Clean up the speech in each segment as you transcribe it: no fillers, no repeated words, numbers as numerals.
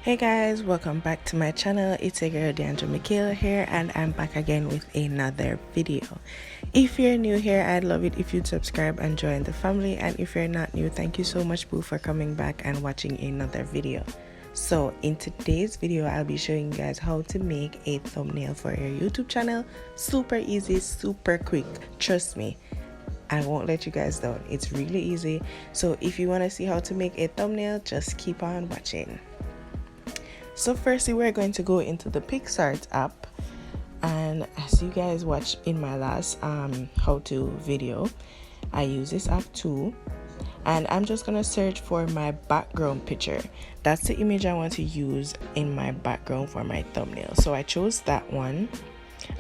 Hey guys, welcome back to my channel. It's your girl Jamaica here, and I'm back again with another video. If you're new here, I'd love it if you'd subscribe and join the family, and if you're not new, thank you so much boo for coming back and watching another video. So in today's video, I'll be showing you guys how to make a thumbnail for your YouTube channel. Super easy, super quick, trust me. I won't let you guys down. It's really easy. So if you want to see how to make a thumbnail, just keep on watching. So firstly, we're going to go into the PicsArt app, and as you guys watched in my last how-to video, I use this app too, and I'm just gonna search for my background picture. That's the image I want to use in my background for my thumbnail. So I chose that one,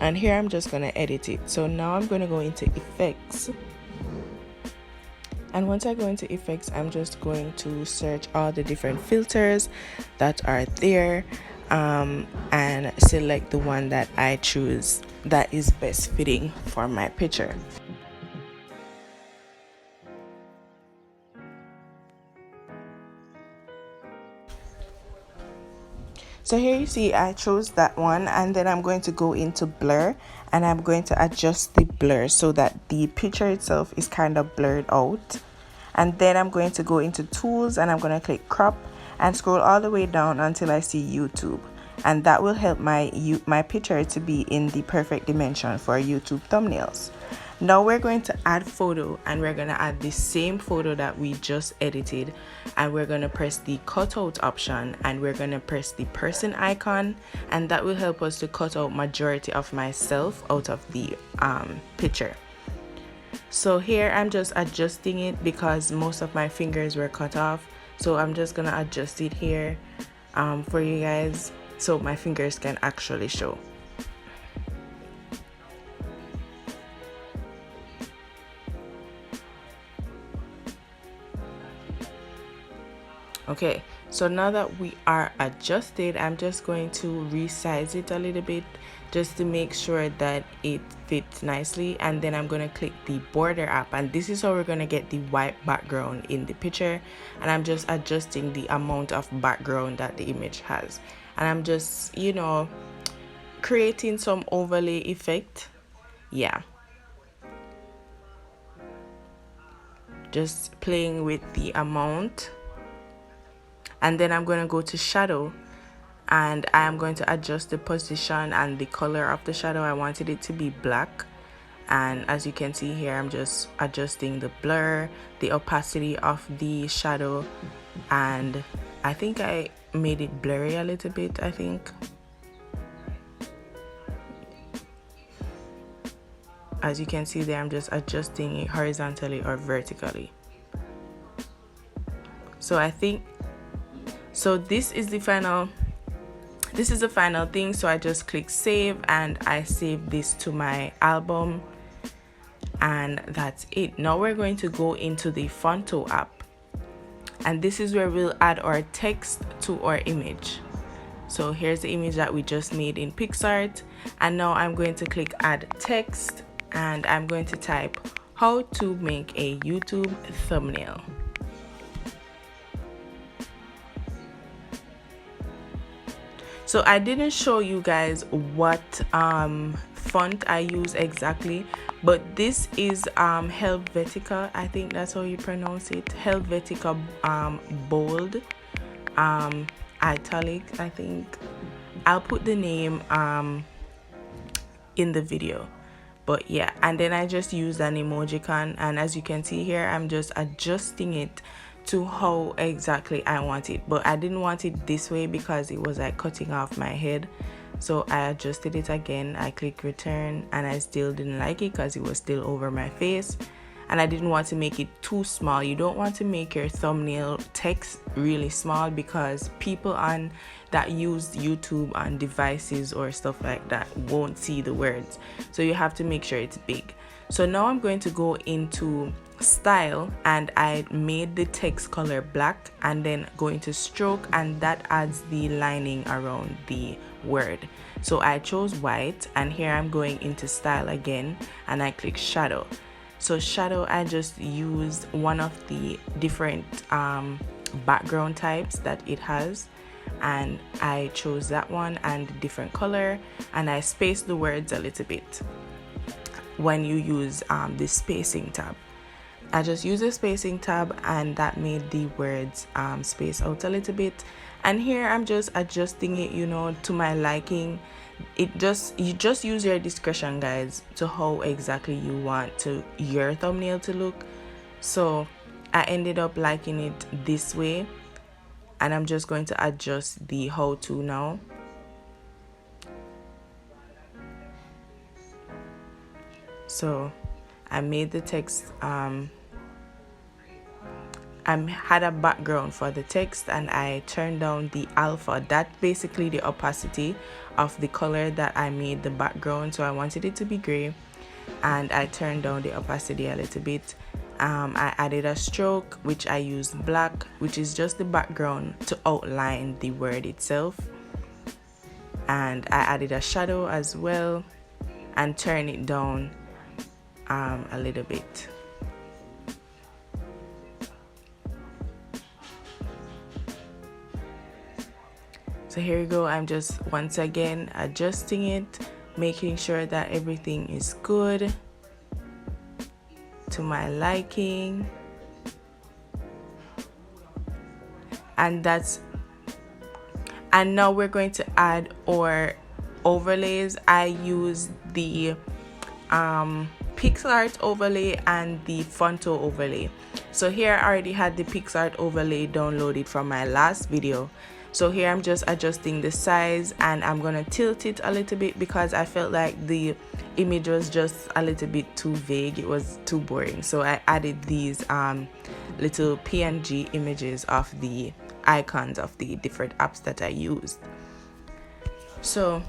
and here I'm just gonna edit it. So now I'm gonna go into effects. And once I go into effects, I'm just going to search all the different filters that are there and select the one that I choose that is best fitting for my picture. So here you see I chose that one, and then I'm going to go into blur, and I'm going to adjust the blur so that the picture itself is kind of blurred out. And then I'm going to go into tools, and I'm going to click crop and scroll all the way down until I see YouTube, and that will help my picture to be in the perfect dimension for YouTube thumbnails. Now we're going to add photo, and we're going to add the same photo that we just edited, and we're going to press the cutout option, and we're going to press the person icon, and that will help us to cut out majority of myself out of the picture. So here I'm just adjusting it because most of my fingers were cut off, so I'm just gonna adjust it here for you guys so my fingers can actually show. Okay, so now that we are adjusted, I'm just going to resize it a little bit just to make sure that it fits nicely, and then I'm going to click the border app, and this is how we're going to get the white background in the picture. And I'm just adjusting the amount of background that the image has, and I'm just, you know, creating some overlay effect. Yeah, just playing with the amount. And then I'm going to go to shadow, and I am going to adjust the position and the color of the shadow. I wanted it to be black, and as you can see here, I'm just adjusting the blur, the opacity of the shadow, and I think I made it blurry a little bit. I think as you can see there, I'm just adjusting it horizontally or vertically. So I think so this is the final thing. So I just click save, and I save this to my album, and that's it. Now we're going to go into the Phonto app, and this is where we'll add our text to our image. So here's the image that we just made in PicsArt, and now I'm going to click add text, and I'm going to type how to make a YouTube thumbnail. So I didn't show you guys what font I use exactly, but this is Helvetica, I think that's how you pronounce it. Helvetica bold italic, I think. I'll put the name in the video, but yeah. And then I just used an emojicon, and as you can see here, I'm just adjusting it to how exactly I want it, but I didn't want it this way because it was like cutting off my head. So I adjusted it again. I click return, and I still didn't like it because it was still over my face, and I didn't want to make it too small. You don't want to make your thumbnail text really small because people on that use YouTube on devices or stuff like that won't see the words, so you have to make sure it's big. So now I'm going to go into style, and I made the text color black, and then go into stroke, and that adds the lining around the word. So I chose white, and here I'm going into style again, and I click shadow. So shadow, I just used one of the different background types that it has, and I chose that one and different color, and I spaced the words a little bit. When you use the spacing tab, I just use the spacing tab, and that made the words space out a little bit. And here I'm just adjusting it, you know, to my liking. You just use your discretion, guys, to how exactly you want your thumbnail to look. So I ended up liking it this way, and I'm just going to adjust the how to now. So I made the text, I had a background for the text, and I turned down the alpha. That's basically the opacity of the color that I made the background. So I wanted it to be gray, and I turned down the opacity a little bit. I added a stroke, which I used black, which is just the background to outline the word itself. And I added a shadow as well, and turn it down a little bit. So here you go. I'm just once again adjusting it, making sure that everything is good to my liking. And now we're going to add our overlays. I use the PicsArt overlay and the Phonto overlay. So here I already had the PicsArt overlay downloaded from my last video. So here I'm just adjusting the size, and I'm gonna tilt it a little bit because I felt like the image was just a little bit too vague. It was too boring. So I added these little PNG images of the icons of the different apps that I used. So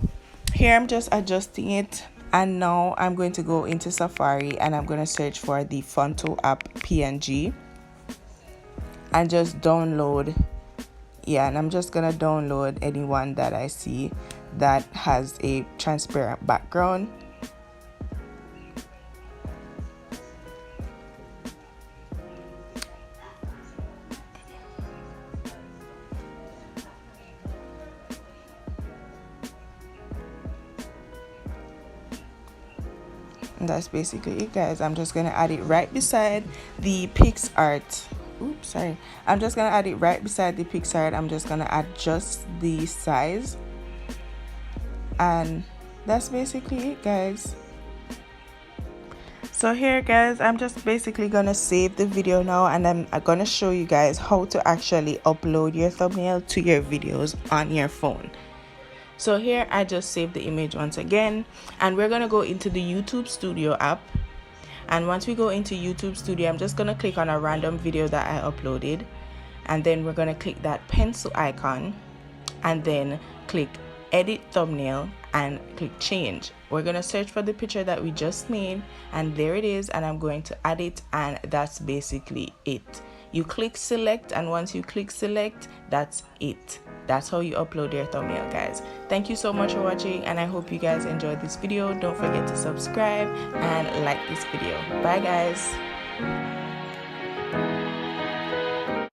here I'm just adjusting it, and now I'm going to go into Safari, and I'm going to search for the Phonto app PNG and just download. Yeah, and I'm just gonna download any one that I see that has a transparent background. And that's basically it, guys. I'm just gonna add it right beside the PicsArt. Oops, sorry. I'm just gonna add it right beside the PicsArt. I'm just gonna adjust the size, and that's basically it, guys. So here, guys, I'm just basically gonna save the video now, and I'm gonna show you guys how to actually upload your thumbnail to your videos on your phone. So here I just saved the image once again, and we're gonna go into the YouTube Studio app. And once we go into YouTube Studio, I'm just gonna click on a random video that I uploaded, and then we're gonna click that pencil icon, and then click edit thumbnail and click change. We're gonna search for the picture that we just made, and there it is, and I'm going to add it, and that's basically it. You click select, and once you click select, that's it. That's how you upload your thumbnail, guys. Thank you so much for watching, and I hope you guys enjoyed this video. Don't forget to subscribe and like this video. Bye, guys.